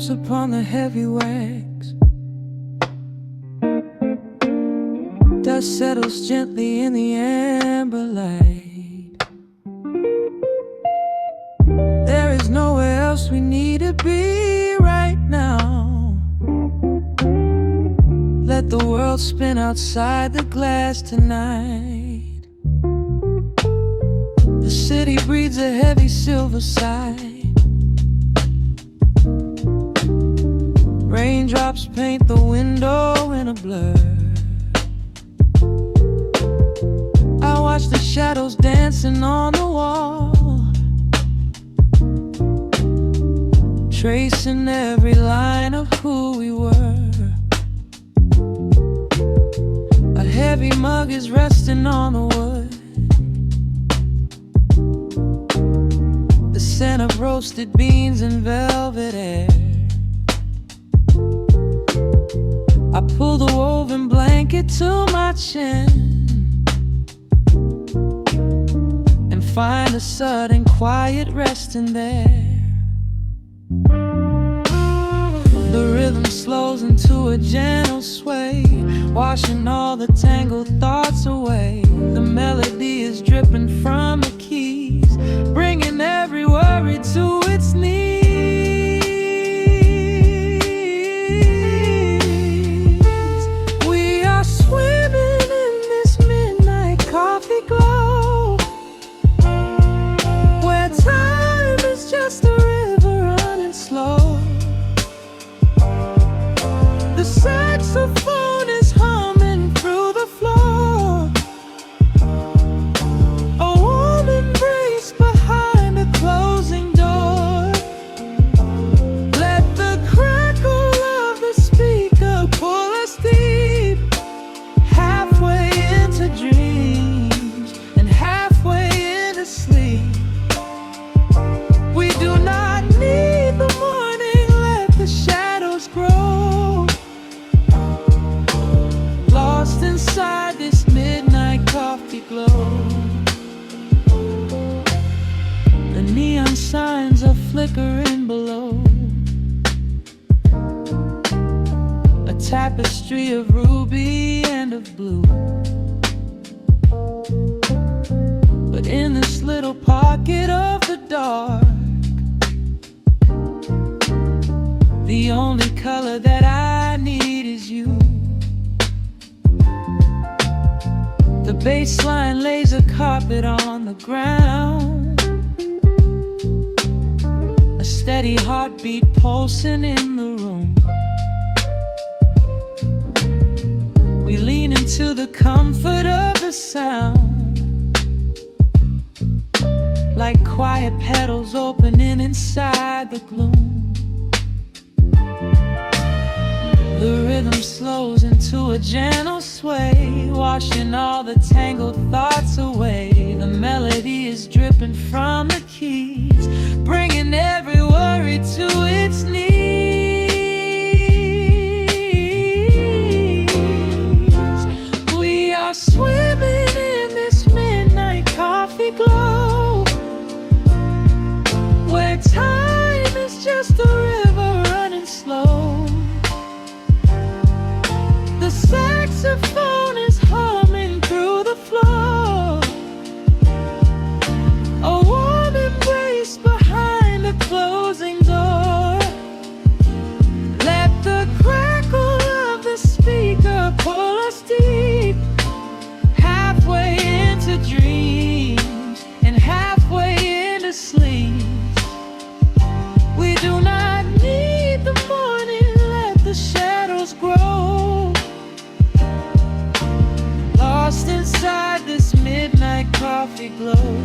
drops upon the heavy wax. Dust settles gently in the amber light. There is nowhere else we need to be right now. Let the world spin outside the glass tonight. The city breathes a heavy silver sigh. Raindrops paint the window in a blur. I watch the shadows dancing on the wall, tracing every line of who we were. A heavy mug is resting on the wood. The scent of roasted beans and velvet air. I pull the woven blanket to my chin and find a sudden quiet resting there. The rhythm slows into a gentle sway, washing all the tangled thoughts away. The melody is dripping from the keys, bringing every worry to its knees. We are swimming in this midnight coffee glow, where time is just a river running slow. The saxophone is humming through the floor. A warm embrace behind a closing door. Let the crackle of the speaker pull us deep, halfway into dreams and halfway into sleep. We do not need the morning, let the shadows grow. Lost inside this midnight coffee glow. The neon signs are flickering below. A tapestry of ruby and of blue. But in this little pocket of the dark, the only color that I need is you. The bass line lays a carpet on the ground, a steady heartbeat pulsing in the room. We lean into the comfort of the sound, like quiet petals opening inside the gloom. The rhythm slows into a gentle sway, washing all the tangled thoughts away. The melody is dripping from the keys, bringing every worry to its knees. We are swimming in this midnight coffee glow, where time is just a river running slow. The saxophone is humming through the floor. A warm embrace behind a closing door. Let the crackle of the speaker pull us deep, halfway into dreams and halfway into sleep. We do not need the morning, let the shadows grow. Lost inside this midnight coffee glow.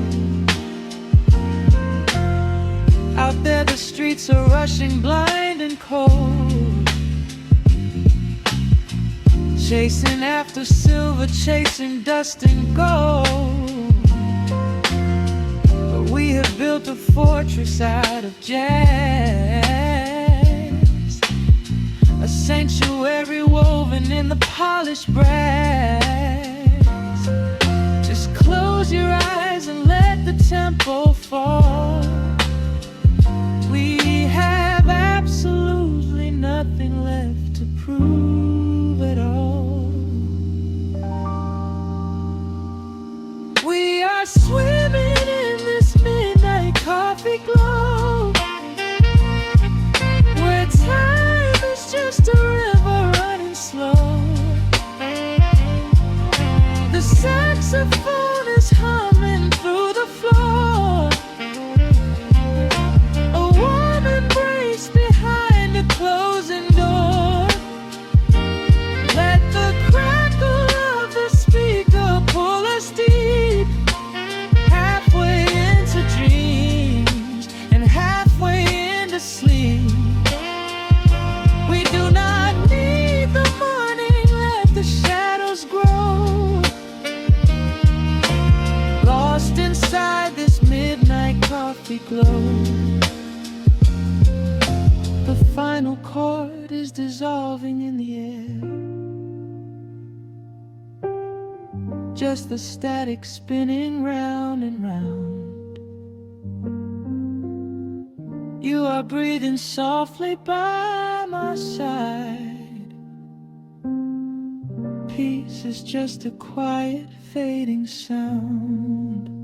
Out there the streets are rushing blind and cold, chasing after silver, chasing dust and gold. But we have built a fortress out of jazz, a sanctuary woven in the polished brass. Just close your eyes and let the tempo fall. We have absolute heart is dissolving in the air, just the static spinning round and round. You are breathing softly by my side. Peace is just a quiet fading sound.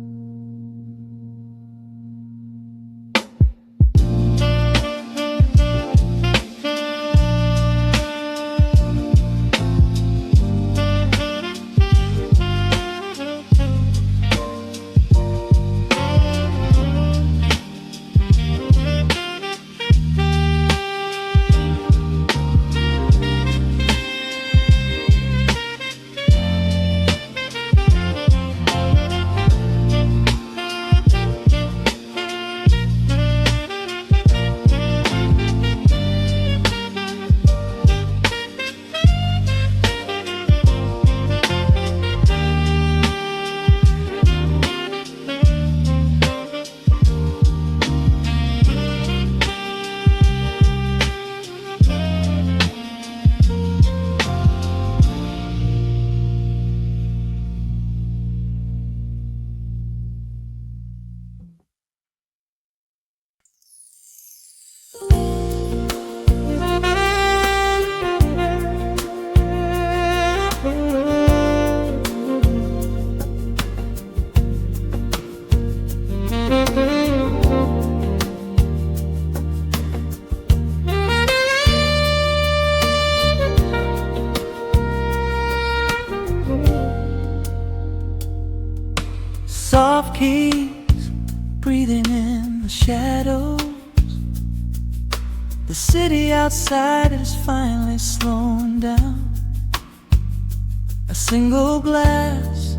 Soft keys breathing in the shadows. The city outside is finally slowing down. A single glass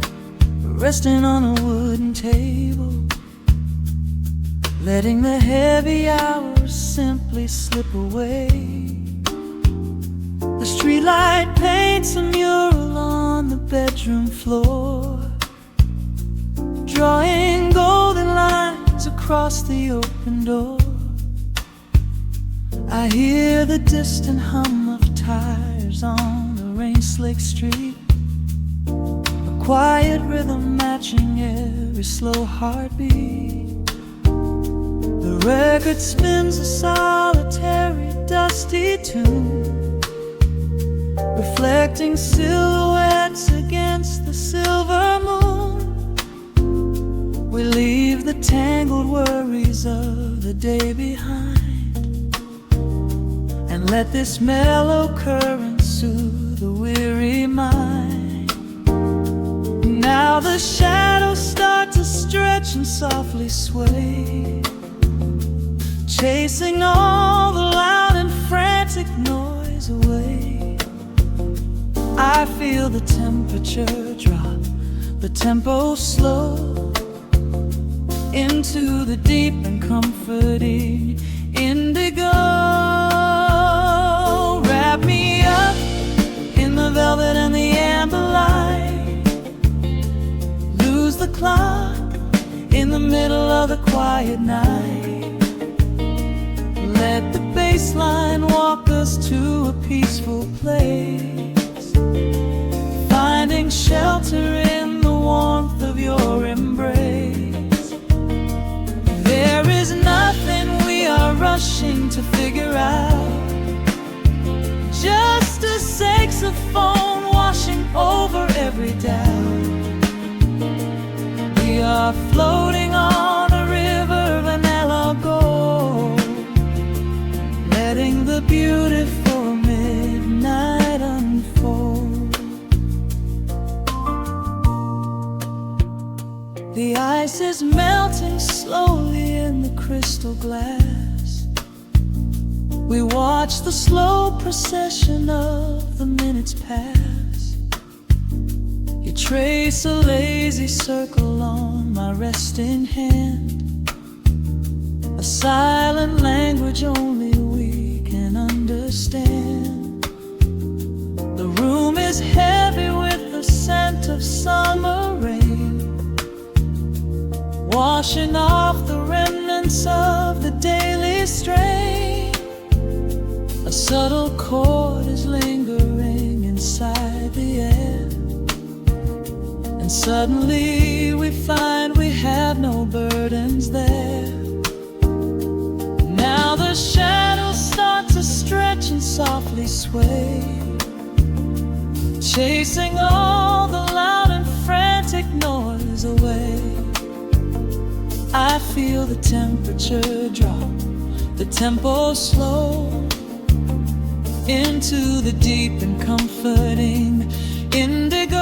resting on a wooden table, letting the heavy hours simply slip away. The streetlight paints a mural on the bedroom floor, drawing golden lines across the open door. I hear the distant hum of tires on the rain-slicked street, a quiet rhythm matching every slow heartbeat. The record spins a solitary, dusty tune, reflecting silhouettes against the silver moon. We leave the tangled worries of the day behind, and let this mellow current soothe the weary mind. Now the shadows start to stretch and softly sway, chasing all the loud and frantic noise away. I feel the temperature drop, the tempo slow, into the deep and comforting indigo. Wrap me up in the velvet and the amber light, lose the clock in the middle of the quiet night. Let the bass line walk us to a peaceful place, finding shelter in the warmth of your embrace. There is nothing we are rushing to figure out, just a saxophone washing over every doubt. We are floating on a river vanilla gold, letting the beautiful midnight unfold. The ice is melting slowly in the crystal glass. We watch the slow procession of the minutes pass. You trace a lazy circle on my resting hand, a silent language only we can understand. The room is heavy with the scent of summer rain, washing off the remnants of the daily strain. A subtle chord is lingering inside the air, and suddenly we find we have no burdens there. Now the shadows start to stretch and softly sway, chasing all the loud and frantic noise away. I feel the temperature drop, the tempo slow, into the deep and comforting indigo.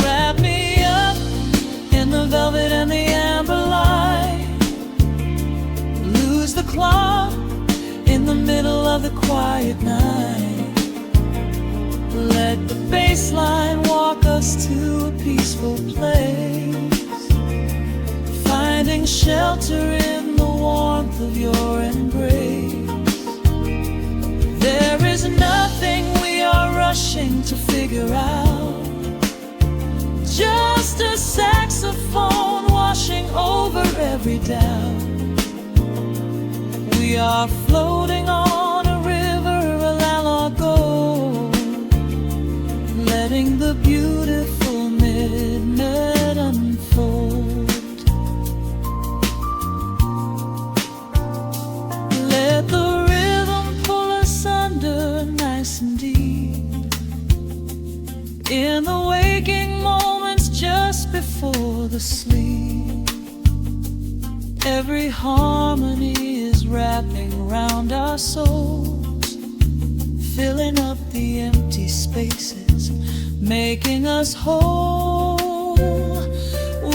Wrap me up in the velvet and the amber light, lose the clock in the middle of the quiet night. Let the bass line walk us to a peaceful place, finding shelter in the warmth of your embrace. There is nothing we are rushing to figure out, just a saxophone washing over every doubt. We are floating on a river, a lago, letting the beautiful midnight unfold. Let the rhythm pull us under nice and deep, in the waking moments just before the sleep. Every harmony is wrapping around our souls, filling up the empty spaces, making us whole.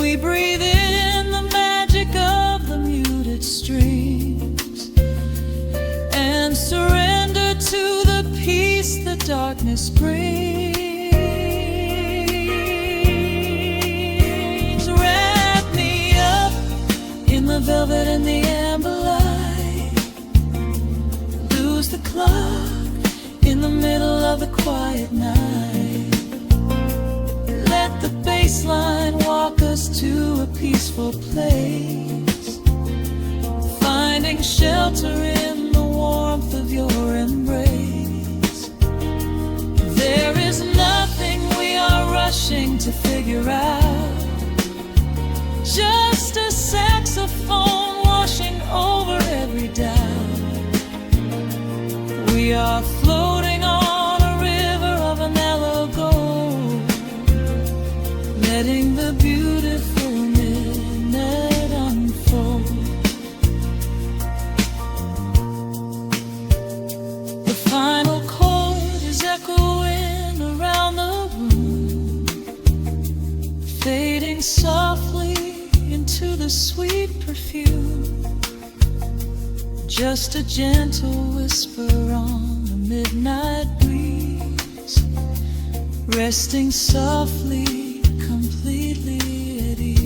We breathe in the magic of the muted strings and surrender to the peace the darkness brings. Wrap me up in the velvet and the amber light, lose the clock in the middle of the quiet night. Let the bass line walk us to a peaceful place, finding shelter in the warmth of your embrace. There is nothing we are rushing to figure out, just a saxophone washing over every doubt. We are floating on a river of an gold, letting the beautiful midnight unfold. The final chord is echoing around the room, fading softly into the sweet perfume. Just a gentle whisper on the midnight breeze, resting softly, completely at ease.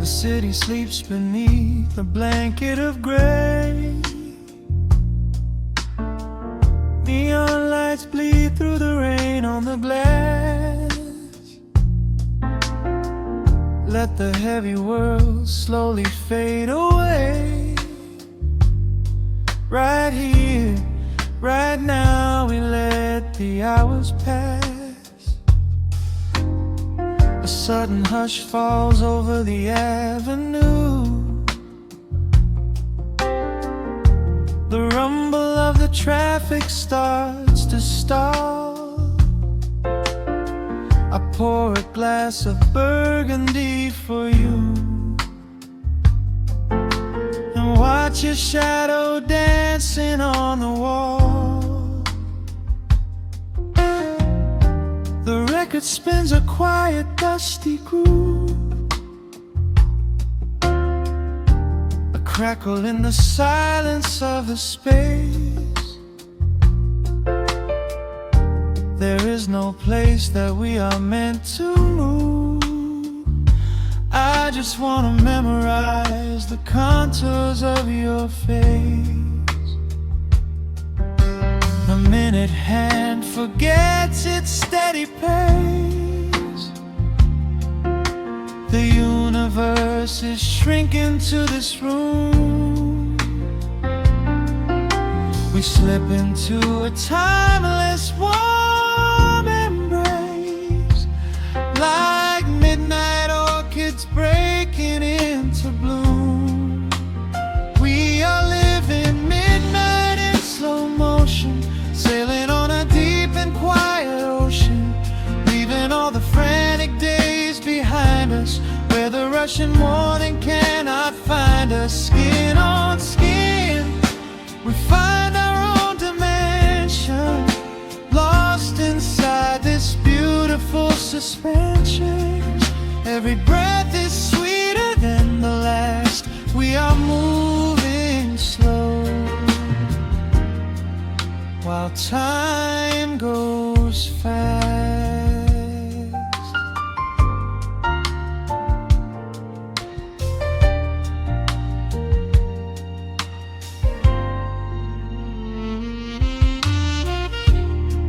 The city sleeps beneath a blanket of gray. Neon lights bleed through the rain on the glass. let the heavy world slowly fade away. Right here, right now, we let the hours pass. A sudden hush falls over the avenue. The rumble of the traffic starts to stall. I pour a glass of burgundy for you and watch your shadow dancing on the wall. The record spins a quiet, dusty groove, a crackle in the silence of the space. There is no place that we are meant to move. I just wanna memorize the contours of your face. The minute hand forgets its steady pace. The universe is shrinking to this room. We slip into a timeless warm embrace, like midnight orchids breaking into bloom. We are living midnight in slow motion, sailing on a deep and quiet ocean, leaving all the frantic days behind us, where the rushing morning cannot find us. Skin on skin, we find our own dimension, lost inside this beautiful suspension. Every breath is sweeter than the last. We are moving slow, while time goes fast.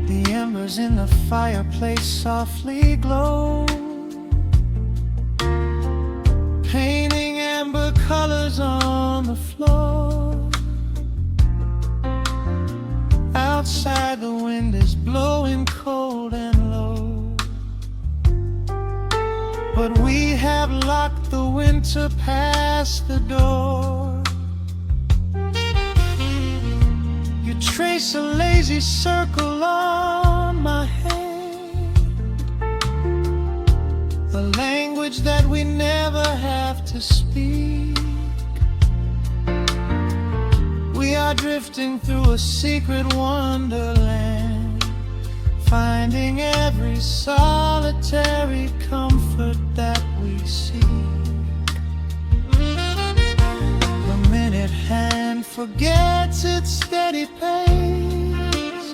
The embers in the fireplace softly glow, painting amber colors on the floor. Outside the wind is blowing cold and low, but we have locked the winter past the door. You trace a lazy circle on my hand, the language that we never have to speak. We are drifting through a secret wonderland, finding every solitary comfort that we seek. The minute hand forgets its steady pace.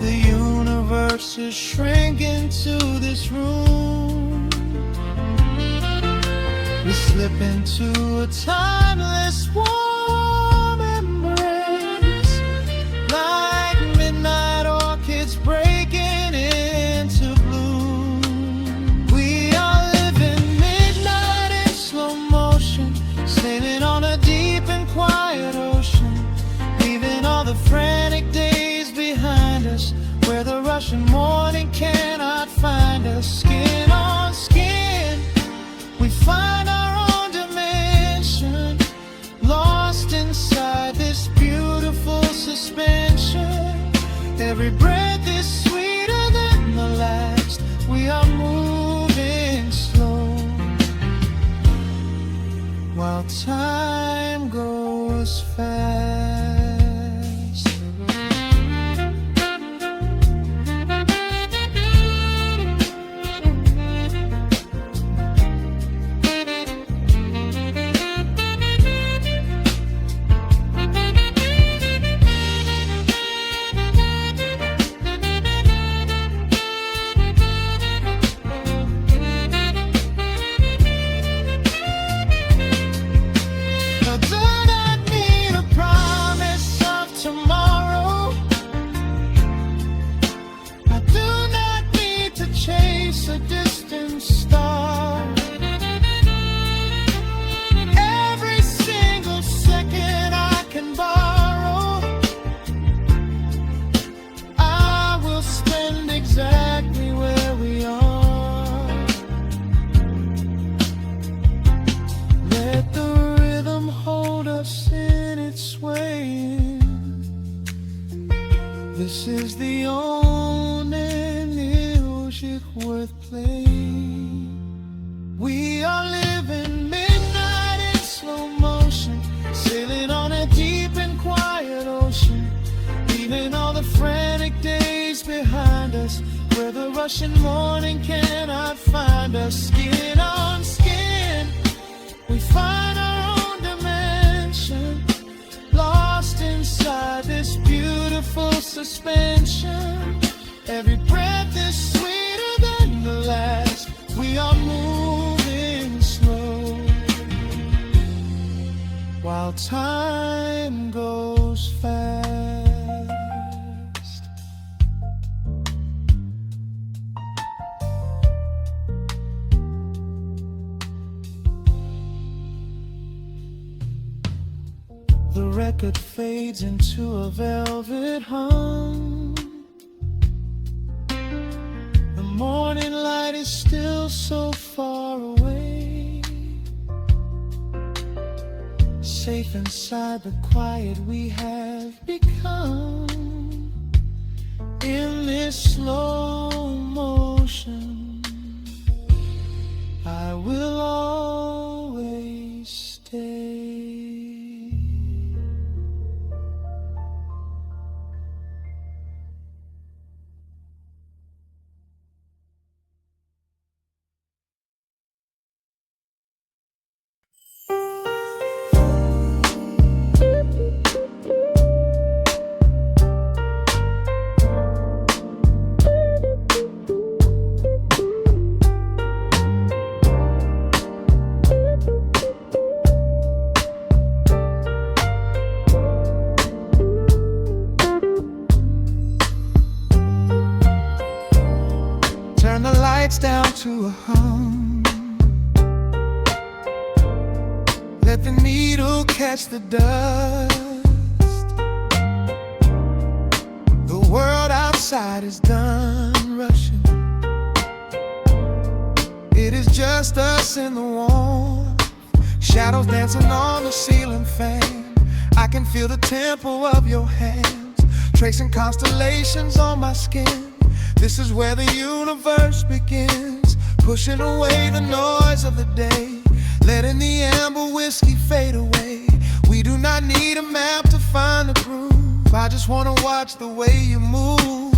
The universe is shrinking to this room. We slip into a timeless warm embrace, like midnight orchids breaking into bloom. We are living midnight in slow motion, sailing on a deep and quiet ocean, leaving all the frantic days behind us, where the rushing morning cannot find us. Skin on skin, we find our own dimension, lost inside this beautiful suspension. Every breath is sweeter than the last. We are moving slow, while time goes fast. I do not need a promise. leaving all the frantic days behind us, where the rushing morning cannot find us. Skin on skin, we find our own dimension, lost inside this beautiful suspension. Every breath is sweeter than the last. We are moving slow, while time goes fast. The record fades into a velvet hum. The morning light is still so far away. Safe inside the quiet we have become. In this slow motion, I will always stay. Turn the lights down to a hum. Let the needle catch the dust. The world outside is done rushing. It is just us in the warmth. Shadows dancing on the ceiling fan. I can feel the tempo of your hands, tracing constellations on my skin. This is where the universe begins, pushing away the noise of the day, letting the amber whiskey fade away. We do not need a map to find the groove. I just wanna watch the way you move.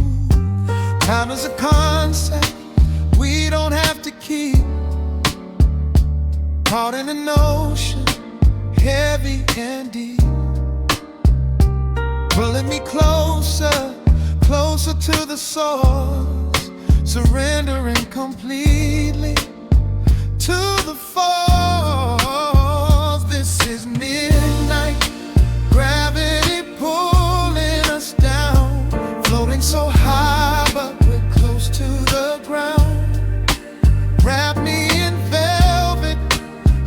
Time is a concept we don't have to keep. Caught in an ocean, heavy and deep, pulling me closer, closer to the source, surrendering completely to the force. This is midnight, gravity pulling us down, floating so high but we're close to the ground. Wrap me in velvet,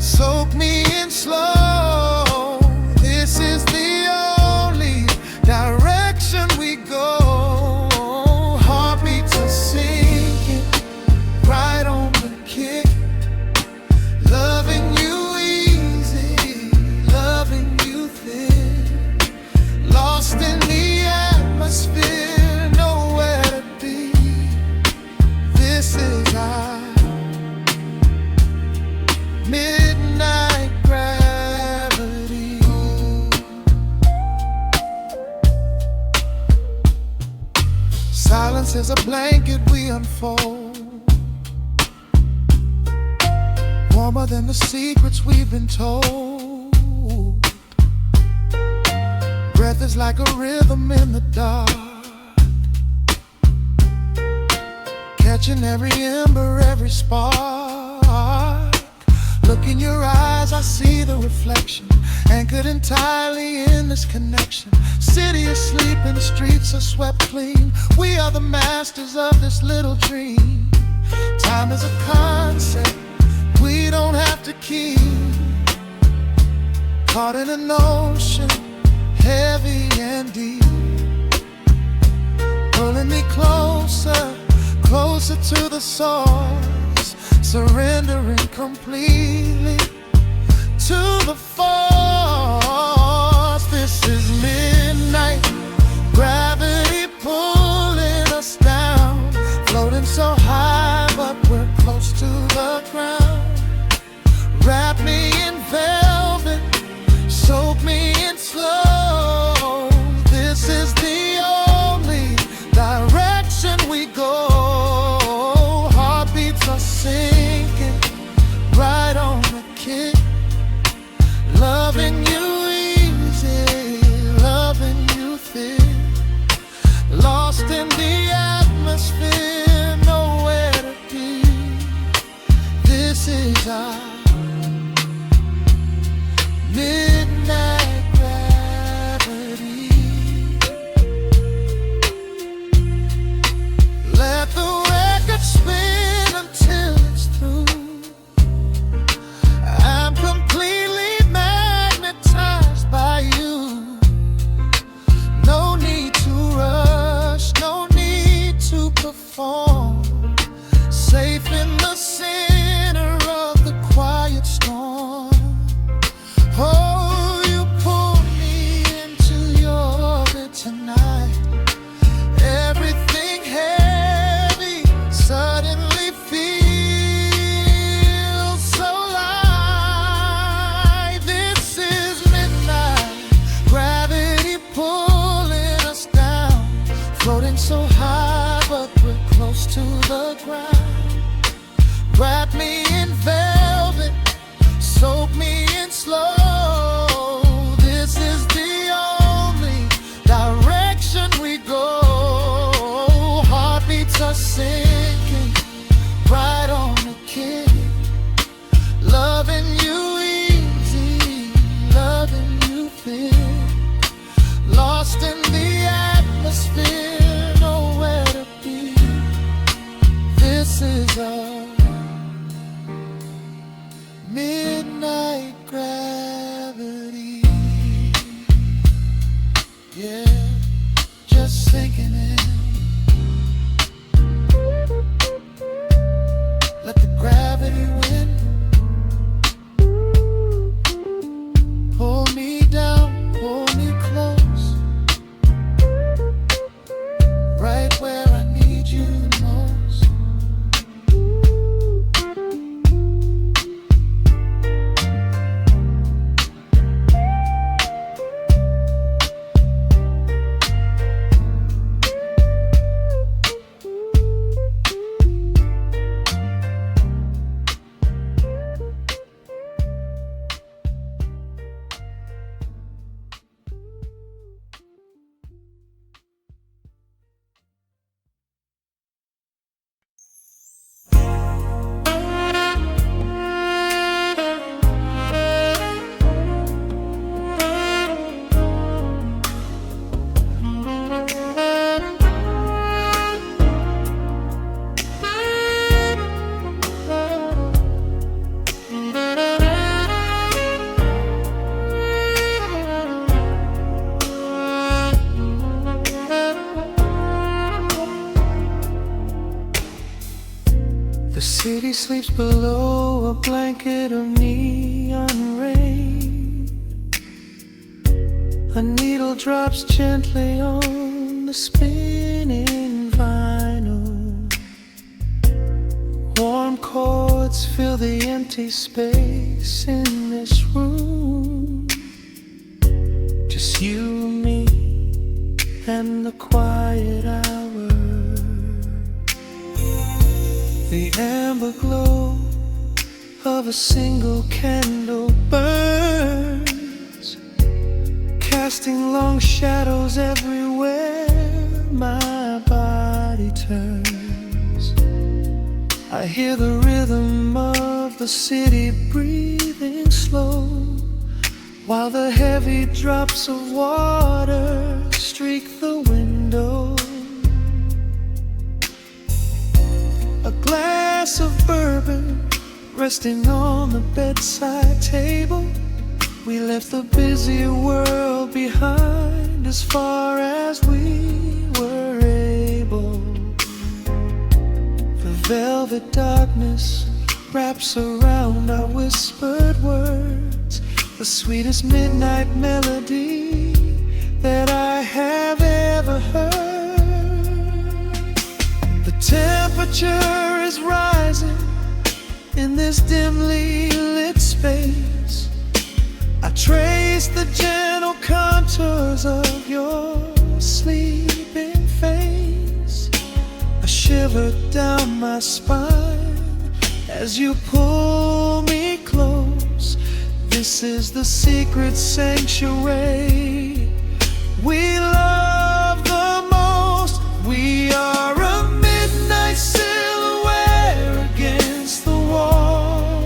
soak me in slow. This is the only direction we go. Midnight gravity. Silence is a blanket we unfold, warmer than the secrets we've been told. Breath is like a rhythm in the dark, catching every ember, every spark. Look in your eyes, I see the reflection, anchored entirely in this connection. City is sleeping, streets are swept clean. We are the masters of this little dream. Time is a concept we don't have to keep. Caught in an ocean, heavy and deep, pulling me closer, closer to the source, surrendering completely to the force. This is midnight, gravity pulling us down, floating so high but we're close to the ground. Wrap me in velvet, soak me in slow. This is the face to the ground. Wrap me in velvet, soak me in slow. This is the only direction we go. Heartbeats are sinking right on the kick. Loving you easy, loving you thick. Lost in the atmosphere, nowhere to be. This is our midnight gravity. Yeah, just sinking in. Let the gravity win. Pull me down, pull me close, right where I need you the most. The city sleeps below a blanket of neon rain. A needle drops gently on the spinning vinyl. Warm chords fill the empty space in this room. Just you, me, and the quiet hour. The amber glow of a single candle burns, casting long shadows everywhere my body turns. I hear the rhythm of the city breathing slow, while the heavy drops of water streak the window. A glass of bourbon resting on the bedside table. We left the busy world behind as far as we were able. The velvet darkness wraps around our whispered words, the sweetest midnight melody that I have ever heard. The temperature is rising in this dimly lit space. I trace the gentle contours of your sleeping face. A shiver down my spine as you pull me close. This is the secret sanctuary we love the most. We are a midnight silhouette against the wall,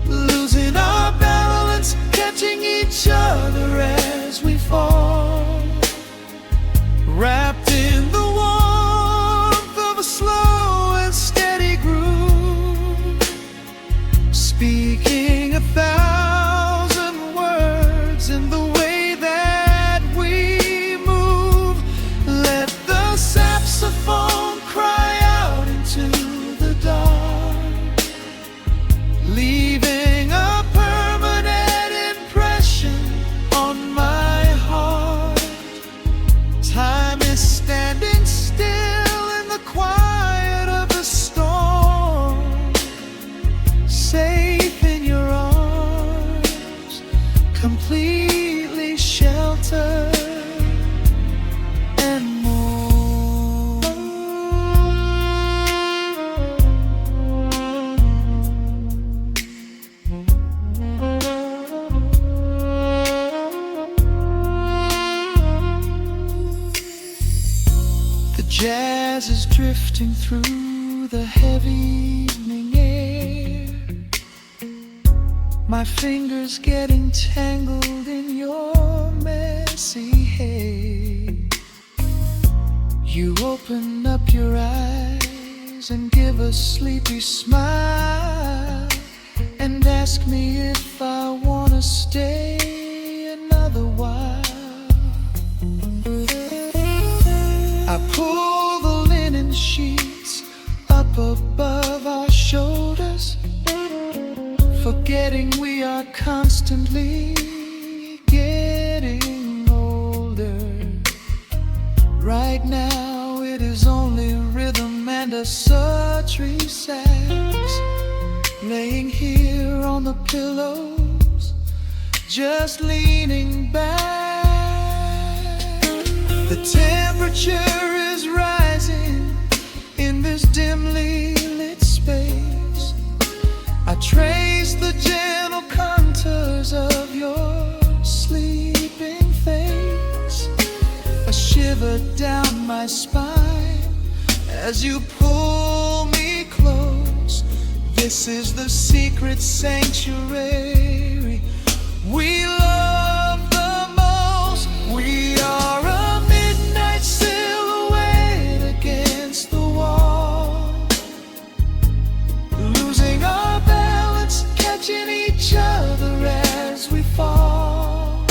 losing our balance, catching each other as we fall, wrapped in the warmth of a slow and steady groove, speaking 1,000 words in the way that we move. Let the saxophone cry out into the dark, leaving a permanent impression on my heart. Time is standing still in the quiet of the storm, safe in your arms, completely sheltered and more. drifting through the heavy evening air, my fingers getting tangled in your messy hair. You open up your eyes and give a sleepy smile and ask me if I wanna stay another while. I pull the linen sheets up above our shoulders, forgetting we are constantly getting older. Right now it is only rhythm and a sultry sax, laying here on the pillows, just leaning back. The temperature is rising in this dimly lit space. I trace the gentle contours of your sleeping face, a shiver down my spine as you pull me close. This is the secret sanctuary we love the most. We are a midnight silhouette against the wall, losing our balance, catching each other as we fall,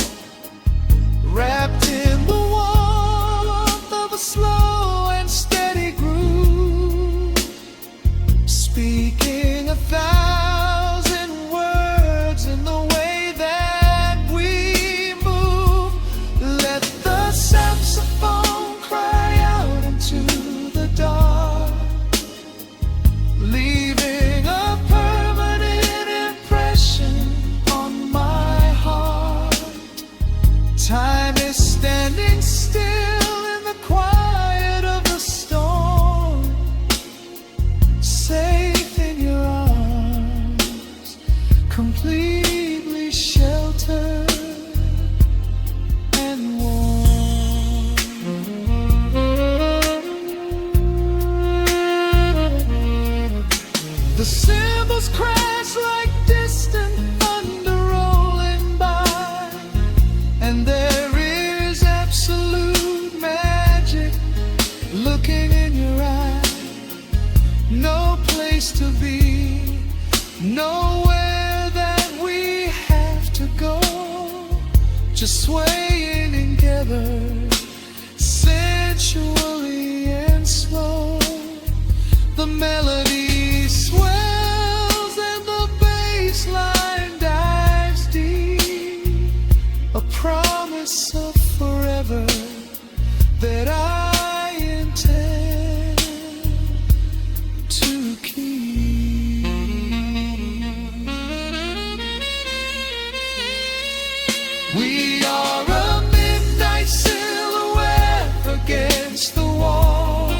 wrapped in the warmth of a slow and steady groove, speaking 1,000 words in the way that we move. Let the saxophone cry out into the dark, leaving a permanent impression on my heart. Time is standing still in the quiet of the storm, safe in your arms, completely sheltered and warm. The cymbals crash like distant thunder rolling by, and there is absolute magic looking in your eyes. No place to be, nowhere that we have to go, just swaying together, sensually and slow. The melody swells and the bass line dives deep, a promise of forever that I intend to keep. We are a midnight silhouette against the wall,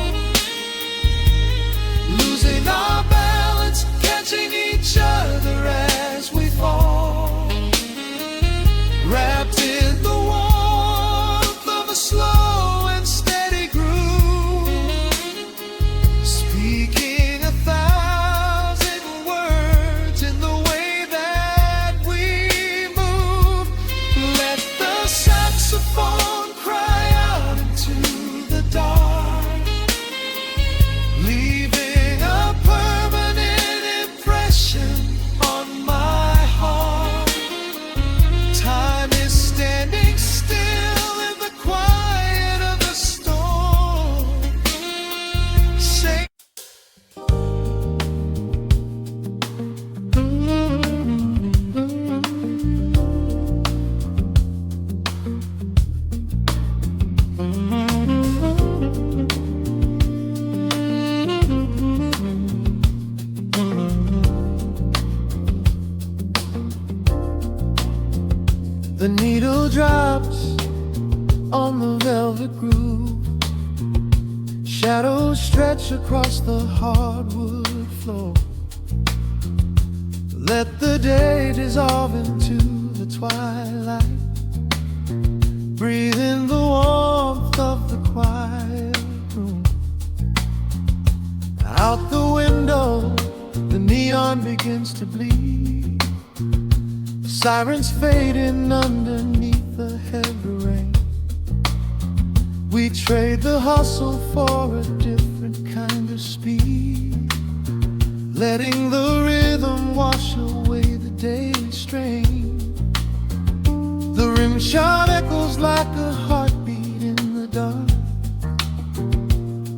losing our balance, catching each other as we fall, wrapped in the warmth of a slow and steady groove, speaking 1,000 words in the way that we move. Let the saxophone cry out into the dark, leaving a permanent impression on my heart. Time is standing still in the quiet of the storm, say the needle drops on the velvet groove, shadows stretch across the hardwood floor. Let the day dissolve into the twilight, breathe in the warmth of the quiet room. Sirens fading underneath the heavy rain. We trade the hustle for a different kind of speed, letting the rhythm wash away the daily strain. The rim shot echoes like a heartbeat in the dark.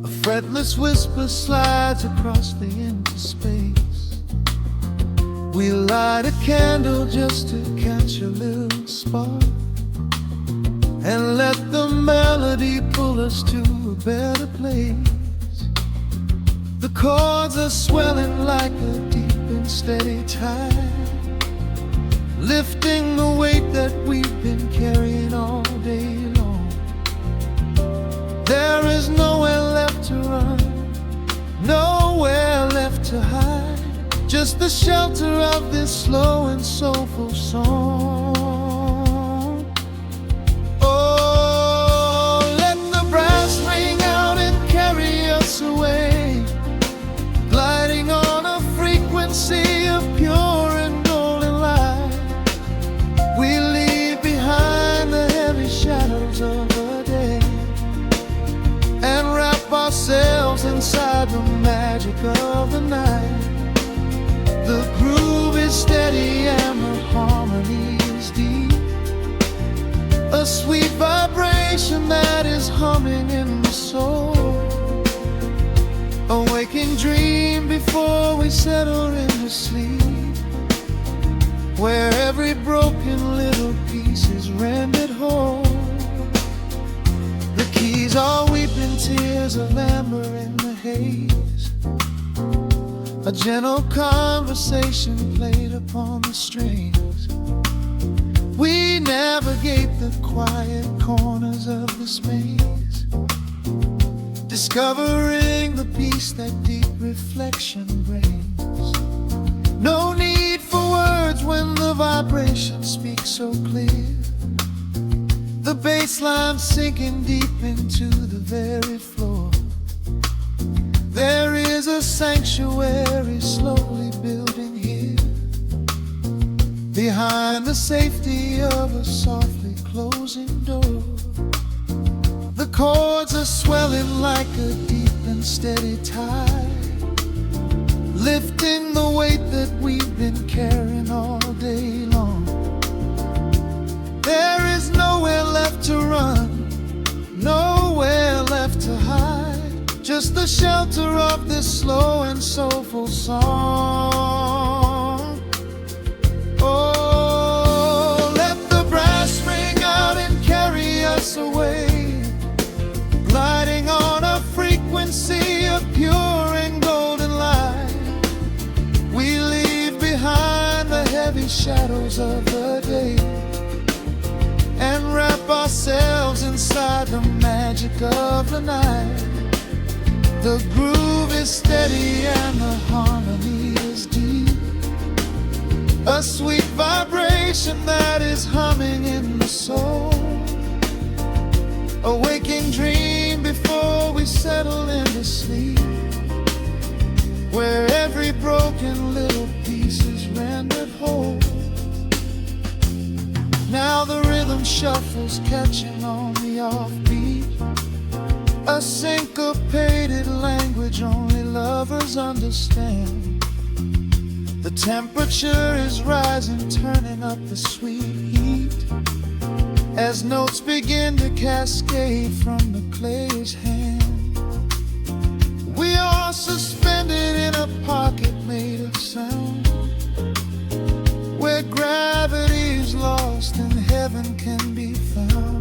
A fretless whisper slides across the empty space. We light a candle just to catch a little spark, and let the melody pull us to a better place. The chords are swelling like a deep and steady tide, lifting the weight that we've been carrying all day long. There is nowhere left to run, nowhere left to hide, just the shelter of this slow and soulful song. Oh, let the brass ring out and carry us away, gliding on a frequency of pure and golden light. We leave behind the heavy shadows of the day, and wrap ourselves inside the magic of the night. The groove is steady and the harmony is deep, a sweet vibration that is humming in the soul. A waking dream before we settle into sleep, where every broken little piece is rendered whole. The keys are weeping tears of amber in the haze, a gentle conversation played upon the strings. We navigate the quiet corners of this maze, discovering the peace that deep reflection brings. No need for words when the vibration speaks so clear, the bass line sinking deep into the very floor. There is a sanctuary slowly building here, behind the safety of a softly closing door. The chords are swelling like a deep and steady tide, lifting the weight that we've been carrying all day long. There is nowhere left to run, nowhere left to hide, just the shelter of this slow and soulful song. Oh, let the brass ring out and carry us away, gliding on a frequency of pure and golden light. We leave behind the heavy shadows of the day, and wrap ourselves inside the magic of the night. The groove is steady and the harmony is deep, a sweet vibration that is humming in the soul. A waking dream before we settle into sleep, where every broken little piece is rendered whole. Now the rhythm shuffles, catching on the offbeat, a syncopated language only lovers understand. The temperature is rising, turning up the sweet heat, as notes begin to cascade from the clay's hand. We are suspended in a pocket made of sound, where gravity is lost and heaven can be found.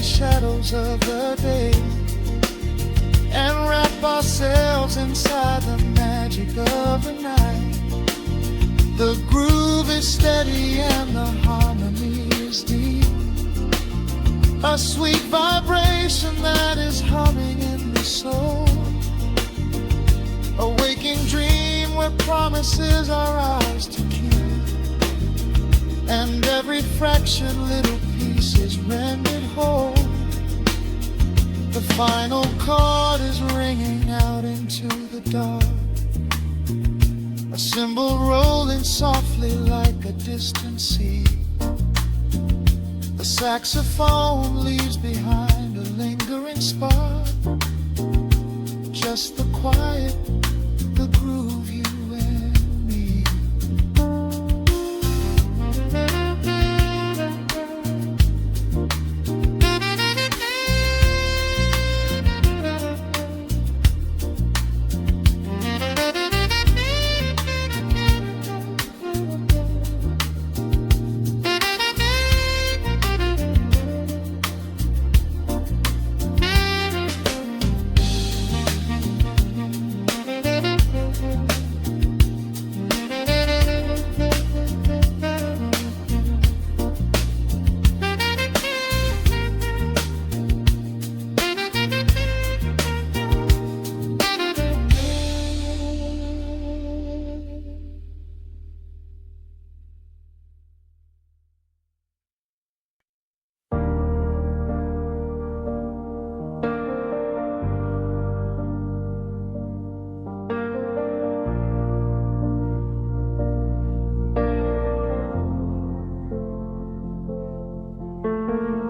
Shadows of the day, and wrap ourselves floats inside the magic of the night. The groove is steady and the harmony is deep. A sweet vibration that is humming in the soul. A waking dream where promises are ours to keep. And every fractured little piece is rendered whole. The final chord is ringing out into the dark. A cymbal rolling softly like a distant sea. The saxophone leaves behind a lingering spark. Just the quiet, the groove, you and me.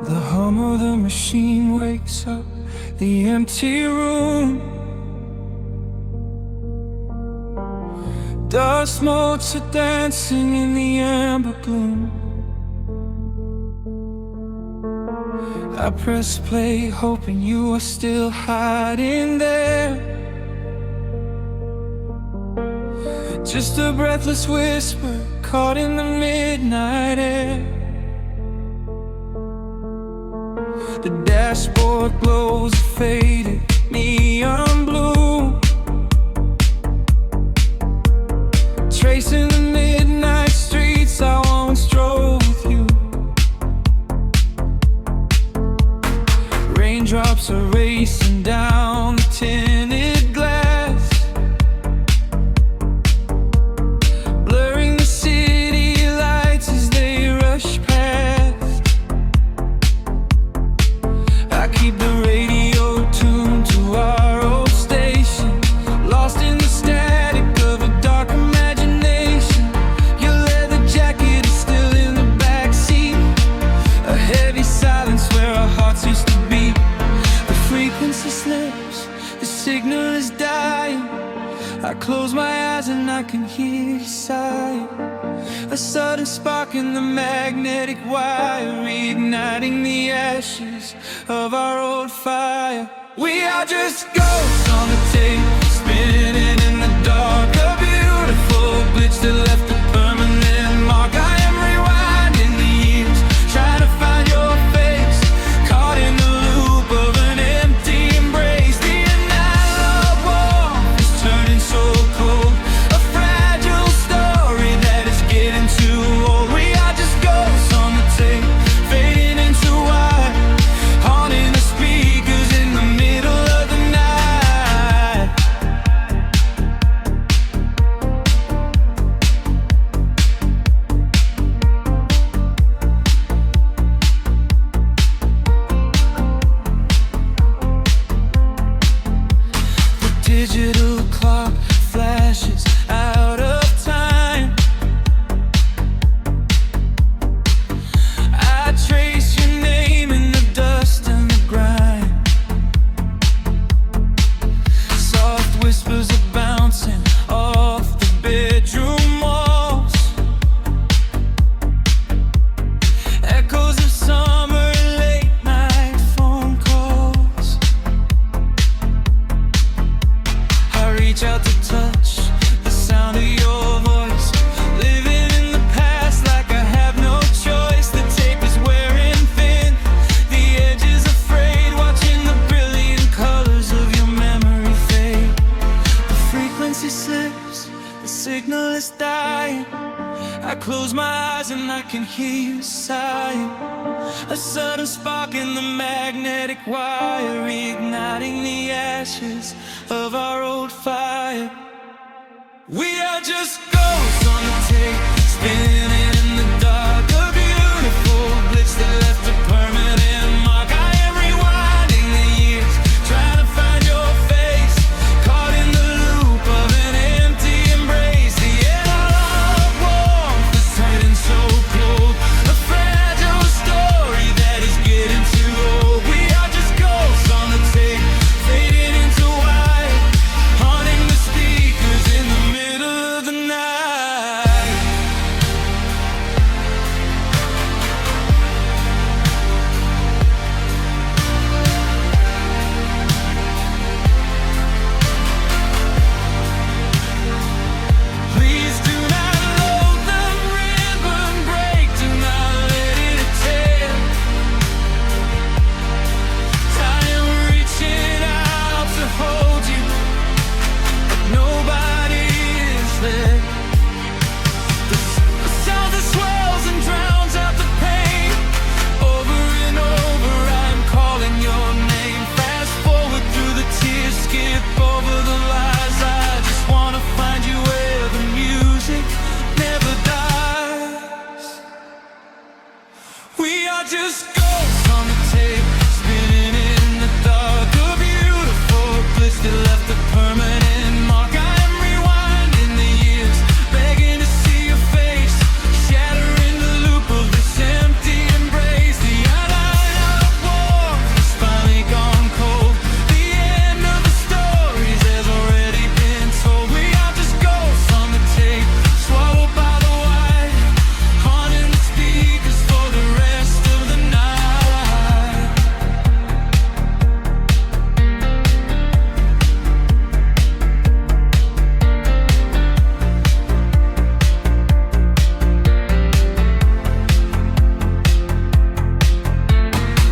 The hum of the machine wakes up the empty room. Dust motes are dancing in the amber gloom. I press play hoping you are still hiding there. Just a breathless whisper caught in the midnight air. The dashboard glows a faded neon blue, tracing the midnight streets I once drove with you. Raindrops are racing down the tinted glass, blurring the city lights as they rush past. I keep the radio tuned to our old station, lost in the static of a dark imagination. Your leather jacket is still in the backseat, a heavy silence where our hearts used to beat. The frequency slips, the signal is dying. I close my eyes and I can hear you sighing. A sudden spark in the magnetic wire, reigniting the ashes of our old fire. We are just ghosts on the tape, spinning in the dark. A beautiful glitch that left a permanent mark. I am rewinding the years, trying to find your face, caught in the loop of an empty embrace. The analog warmth is turning so cold, a fragile story that is getting too old. We are just ghosts on the tape, fading into white, haunting the speakers in the middle of the night. frequency slips, the signal is dying. I close my eyes and I can hear you sighing. A sudden spark in the magnetic wire, reigniting the ashes of our old fire. We are just ghosts on the tape, spinning in the dark. A beautiful glitch that left a permanent mark. I am rewinding the years, trying to find your face, caught in the loop of an empty embrace. The analog warmth is turning so cold, a fragile story that is getting too old. We are just ghosts on the tape, fading into white, haunting the speakers in the middle of the night. Please do not load the ribbon break, do not let it tear. I am reaching out to hold you, but nobody is there. The sound that swells and drowns out the pain. Over and over I'm calling your name. Fast forward through the tears, skip over the lies. I just wanna find you where the music never dies. We are just ghosts on the tape, spinning in the dark. A beautiful glitch that left a permanent mark. I am rewinding the years, begging to see your face, shattering the loop of this empty embrace. The line of war has finally gone cold. The end of the stories has already been told. We are just ghosts on the tape, swallowed by the white, haunting the speakers for the rest of the night.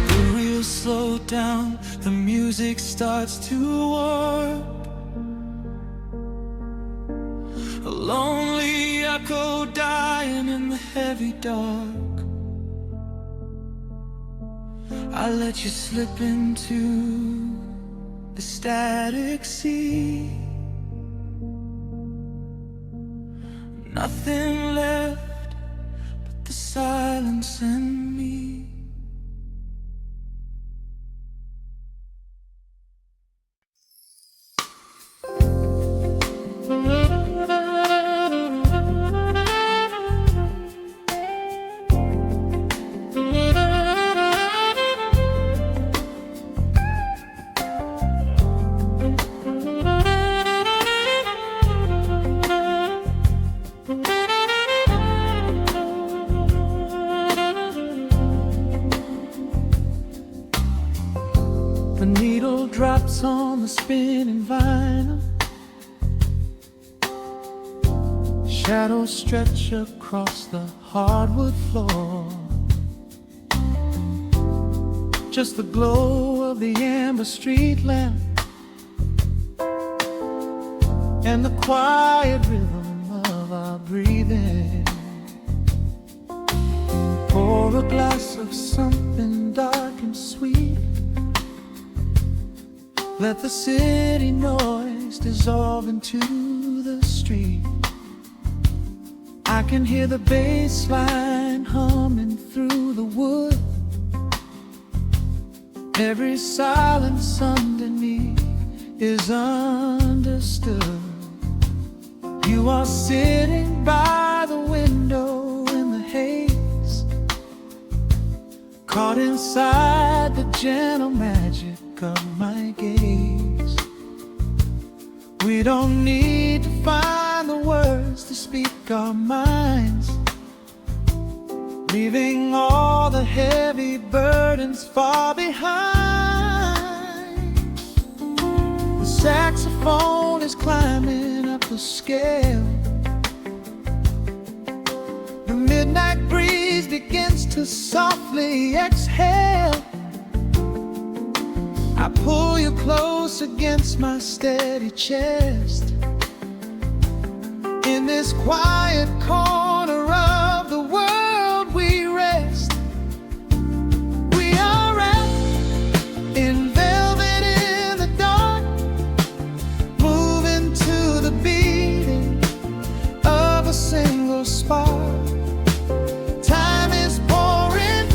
The reels slow down, the music starts to warp. A lonely echo dying in the heavy dark. I let you slip into the static sea. Nothing left but the silence and me. The needle drops on the spinning vinyl. Shadows stretch across the hardwood floor. Just the glow of the amber street lamp and the quiet rhythm of our breathing. Pour a glass of something dark and sweet. Let the city noise dissolve into the street. I can hear the bass line humming through the wood. Every silence underneath is understood. You are sitting by the window in the haze, caught inside the gentle magic of my gaze. We don't need to find the words to speak our minds, leaving all the heavy burdens far behind. The saxophone is climbing up the scale. The midnight breeze begins to softly exhale. I pull you close against my steady chest. In this quiet corner of the world we rest. We are wrapped in velvet in the dark, moving to the beating of a single spark. Time is pouring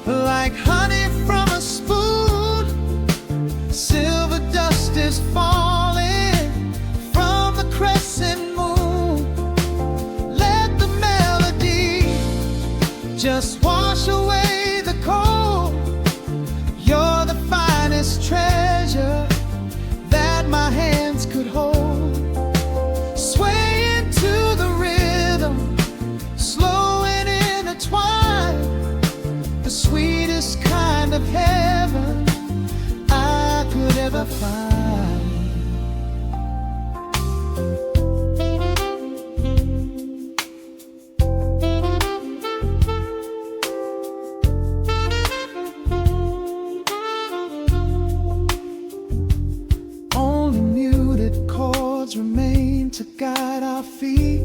like honey from a spoon. Silver dust is falling from the crescent moon. Let the melody just wash away the cold. You're the finest treasure that my hands could hold. Swaying to the rhythm, slow and intertwined, the sweetest kind of heaven I could ever find. Only muted chords remain to guide our feet,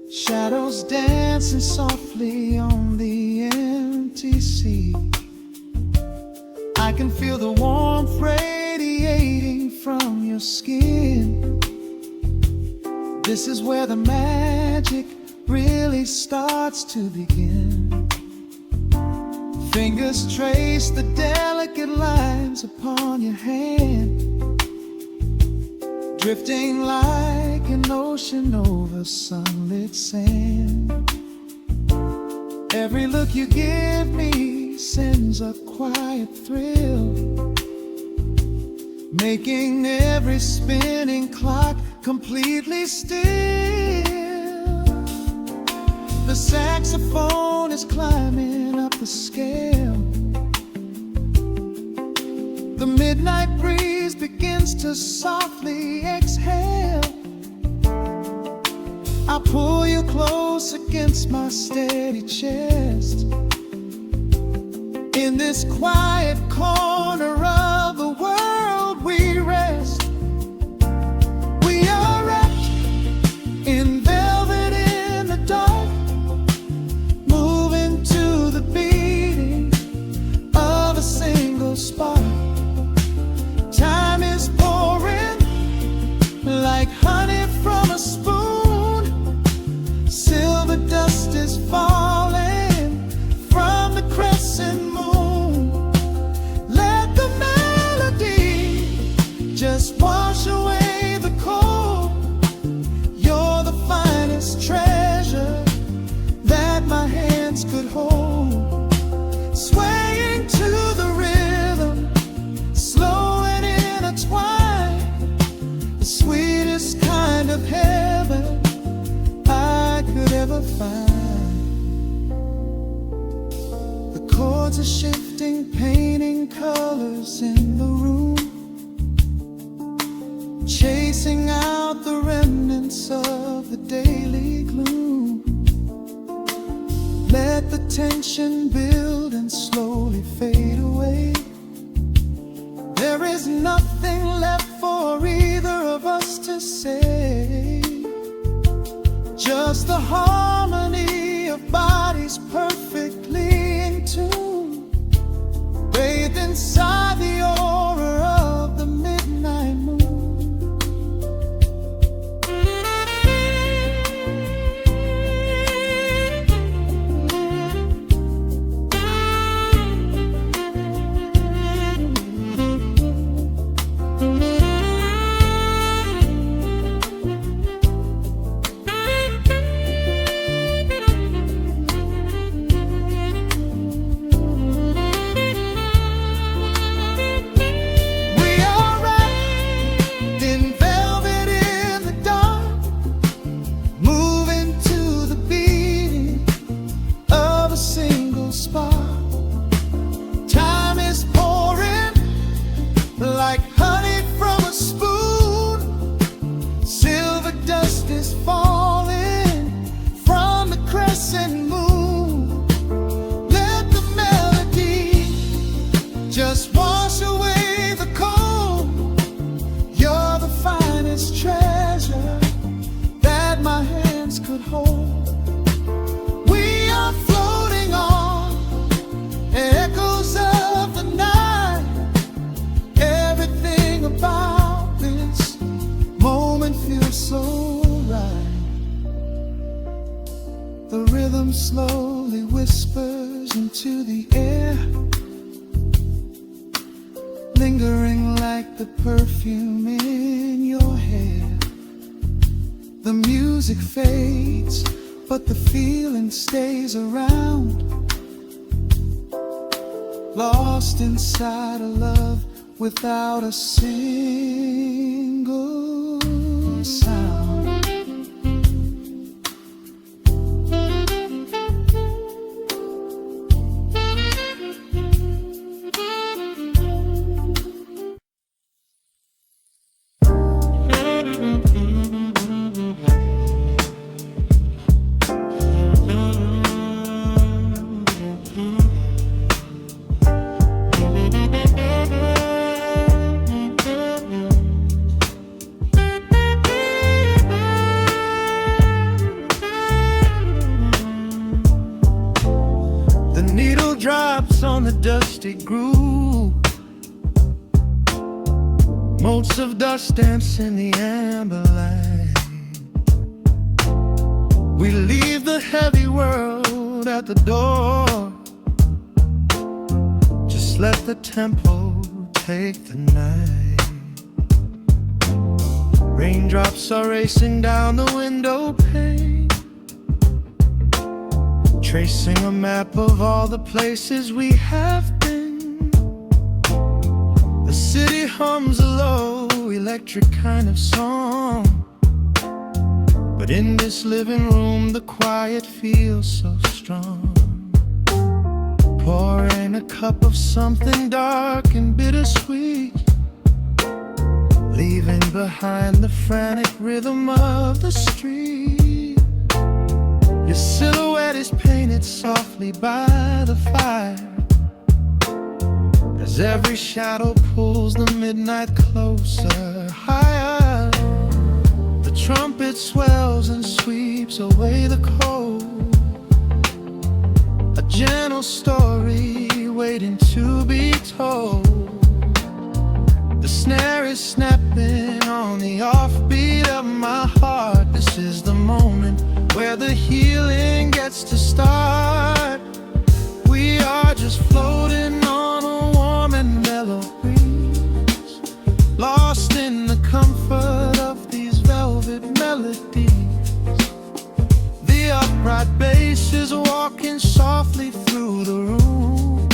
shadows dancing softly on the empty sea. I can feel the warmth radiating from your skin. This is where the magic really starts to begin. Fingers trace the delicate lines upon your hand, drifting like an ocean over sunlit sand. Every look you give me sends a quiet thrill, making every spinning clock completely still. The saxophone is climbing up the scale. The midnight breeze begins to softly exhale. I pull you close against my steady chest. In this quiet corner of the world we rest. We are wrapped in velvet in the dark, moving to the beating of a single spark. Time is pouring like honey from a spoon. Silver dust is falling from the crescent moon. Let the melody just wash away the cold. You're the finest treasure that my hands could hold. Swaying to the rhythm, slow and intertwined, the sweetest kind of heaven I could ever find. The chords are shifting, painting colors in the room, chasing out the remnants of the daily gloom. Let the tension build and slowly fade away. There is nothing left for either of us to say, just the harmony of bodies perfectly in tune, bathed inside the aura of the midnight moon. feels so right. The rhythm slowly whispers into the air, lingering like the perfume in your hair. The music fades, but the feeling stays around, lost inside a love without a single sound. Drops on the dusty groove, motes of dust dance in the amber light. We leave the heavy world at the door, just let the tempo take the night. Raindrops are racing down the window pane, tracing a map of all the places we have been. The city hums a low, electric kind of song, but in this living room the quiet feels so strong. Pouring a cup of something dark and bittersweet, leaving behind the frantic rhythm of the street. Your silhouette is painted softly by the fire, as every shadow pulls the midnight closer, higher. The trumpet swells and sweeps away the cold, a gentle story waiting to be told. The snare is snapping on the offbeat of my heart. This is the moment where the healing gets to start. We are just floating on a warm and mellow breeze, lost in the comfort of these velvet melodies. The upright bass is walking softly through the room,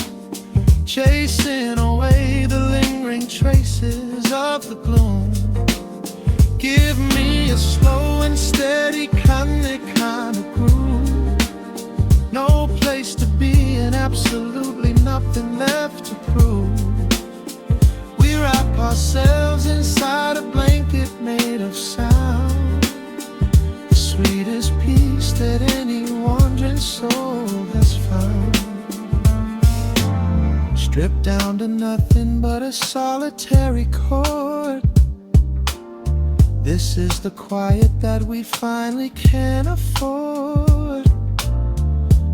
chasing away the lingering traces of the gloom. Give me a slow and steady kind of groove, no place to be and absolutely nothing left to prove. We wrap ourselves inside a blanket made of sound, the sweetest peace that any wandering soul has found. Stripped down to nothing but a solitary chord, this is the quiet that we finally can afford.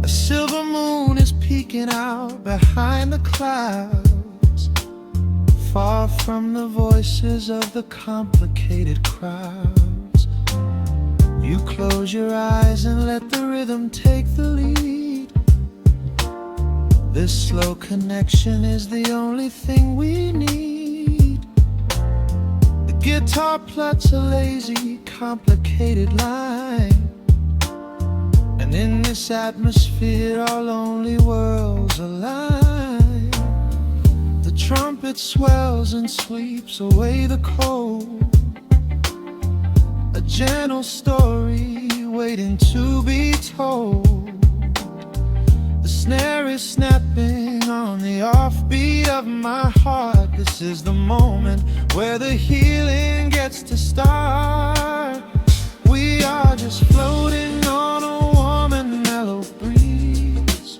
A silver moon is peeking out behind the clouds, far from the voices of the complicated crowds. You close your eyes and let the rhythm take the lead. This slow connection is the only thing we need. Guitar plucks a lazy, complicated line, and in this atmosphere our lonely worlds align. The trumpet swells and sweeps away the cold, a gentle story waiting to be told. The snare is snapping on the offbeat of my heart. This is the moment where the healing gets to start. We are just floating on a warm and mellow breeze,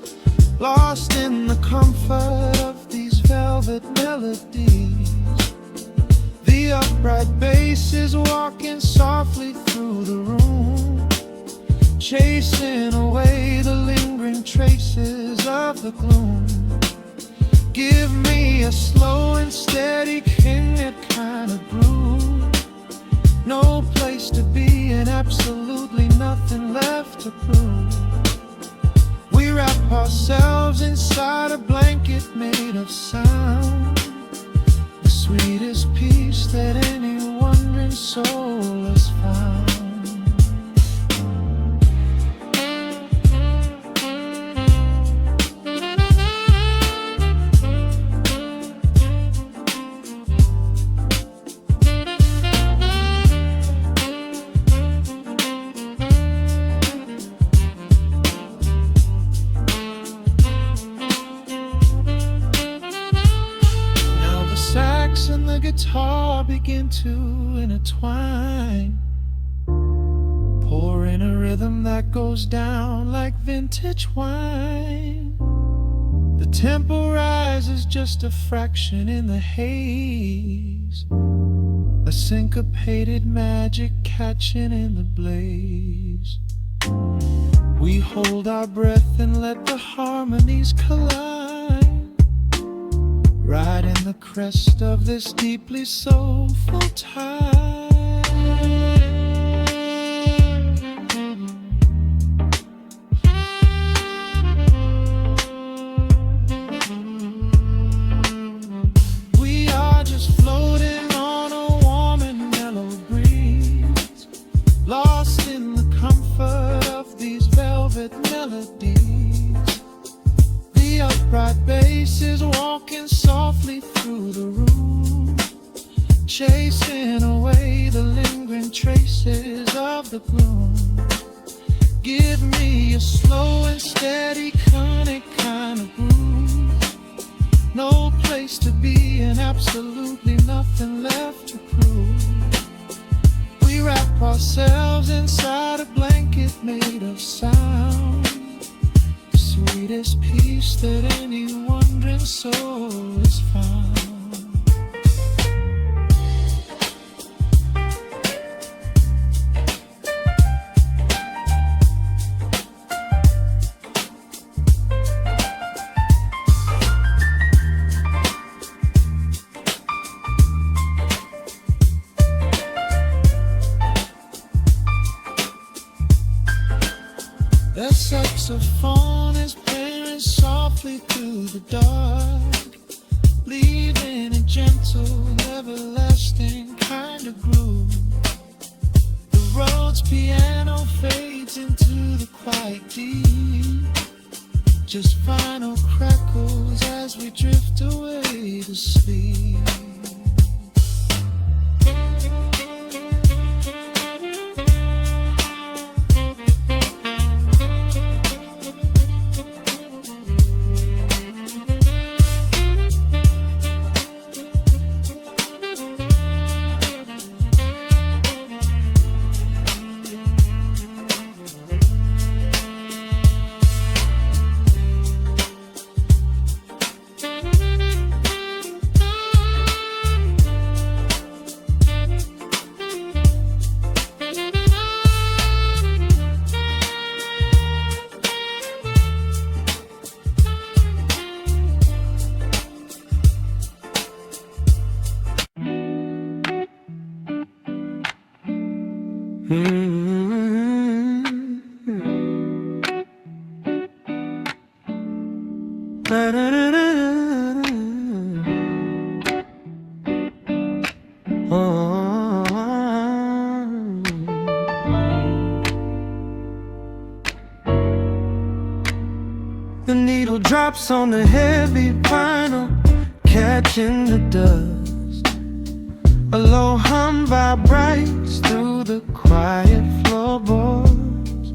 lost in the comfort of these velvet melodies. The upright bass is walking softly through the room, chasing away the lingering traces of the gloom. Give me a slow and steady kind of groove, no place place to be and absolutely nothing left to prove. We wrap ourselves inside a blanket made of sound, the sweetest peace that any wandering soul has found. And the guitar begin to intertwine, pouring a rhythm that goes down like vintage wine. The tempo rises just a fraction in the haze, a syncopated magic catching in the blaze. We hold our breath and let the harmonies collide, right in the crest of this deeply soulful tide. We are just floating on a warm and mellow breeze, lost in the comfort of these velvet melodies. The upright bass is walking softly through the room, chasing away the lingering traces of the gloom. Give me a slow and steady conic kind of groove, no place to be and absolutely nothing left to prove. We wrap ourselves inside a blanket made of sound, sweetest peace that any wandering soul has found. The saxophone is playing softly through the dark, leaving a gentle, everlasting kind of groove. The Rhodes piano fades into the quiet deep, just final crackles as we drift away to sleep. The needle drops on the heavy vinyl, catching the dust. A low hum vibrates through the quiet floorboards,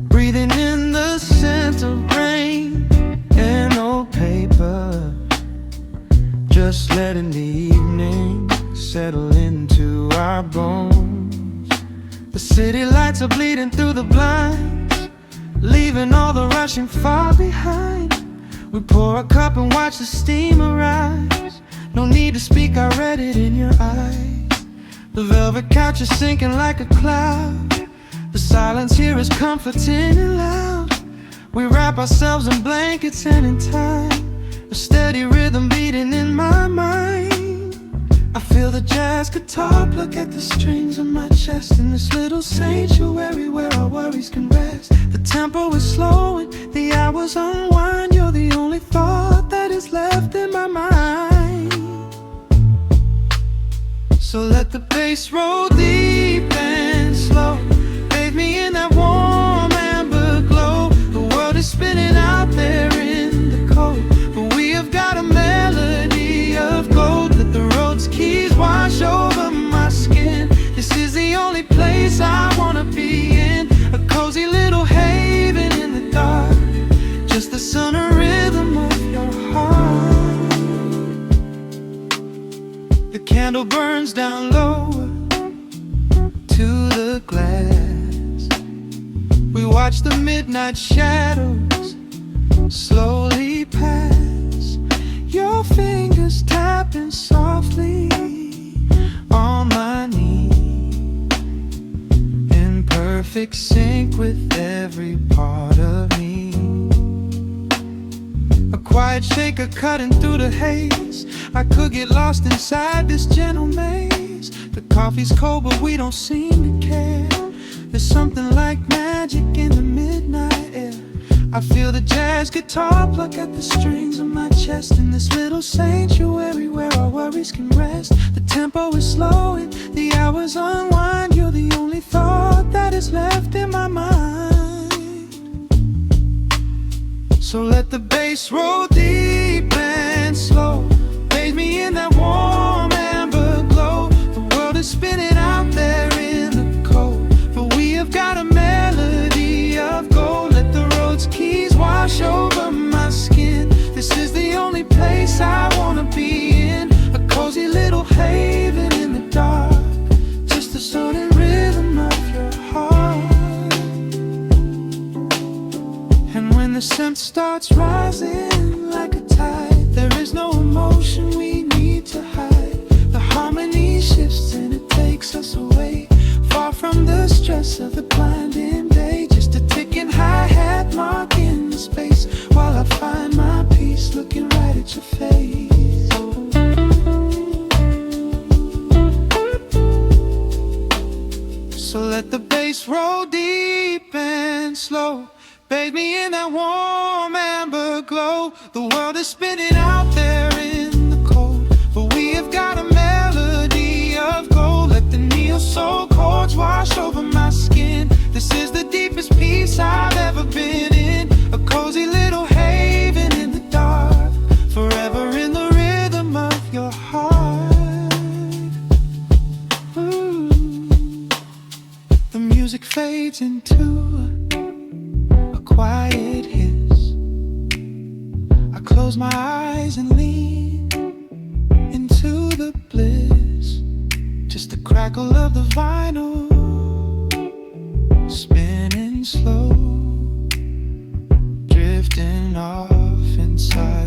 breathing in the scent of rain and old paper, just letting the evening settle into our bones. The city lights are bleeding through the blinds, leaving all the rushing far behind. We pour a cup and watch the steam arise. No need to speak, I read it in your eyes. The velvet couch is sinking like a cloud. The silence here is comforting and loud. We wrap ourselves in blankets and in time, a steady rhythm beating in my mind. I feel the jazz guitar pluck at the strings of my chest, in this little sanctuary where our worries can rest. The tempo is slowing, the hours unwind. You're the only thought that is left in my mind. So let the bass roll deep and slow, bathe me in that warm amber glow. The world is spinning out there in the cold, but we have got a melody of gold. Let the road's keys wash over my skin. This is the only place I wanna be in, a cozy little haven in the dark, just the sun and rhythm of your heart. The candle burns down lower to the glass. We watch the midnight shadows slowly pass. Your fingers tapping softly on my knee, in perfect sync with every part of me. A quiet shaker cutting through the haze. I could get lost inside this gentle maze. The coffee's cold but we don't seem to care. There's something like magic in the midnight air. I feel the jazz guitar pluck at the strings of my chest, in this little sanctuary where our worries can rest. The tempo is slowing, the hours unwind. You're the only thought that is left in my mind. So let the bass roll deep and slow, bathe me in that warm amber glow. The world is spinning out there in the cold, but we have got a melody of gold. Let the road's keys wash over my skin. This is the only place I wanna be in, a cozy little haven in the dark, just the sound and rhythm of your heart. And when the scent starts rising like a tide, there is no emotion we need to hide. The harmony shifts and it takes us away, far from the stress of the blinding day. Just a ticking hi-hat marking the space, while I find my peace looking right at your face. So let the bass roll deep and slow, bathe me in that warm amber glow. The world is spinning out there in the cold, but we have got a melody of gold. Let the neo-soul chords wash over my skin. This is the deepest peace I've ever been in, a cozy little haven in the dark, forever in the rhythm of your heart. Ooh. The music fades into a quiet hiss. I close my eyes and lean into the bliss, just the crackle of the vinyl spinning slow, drifting off inside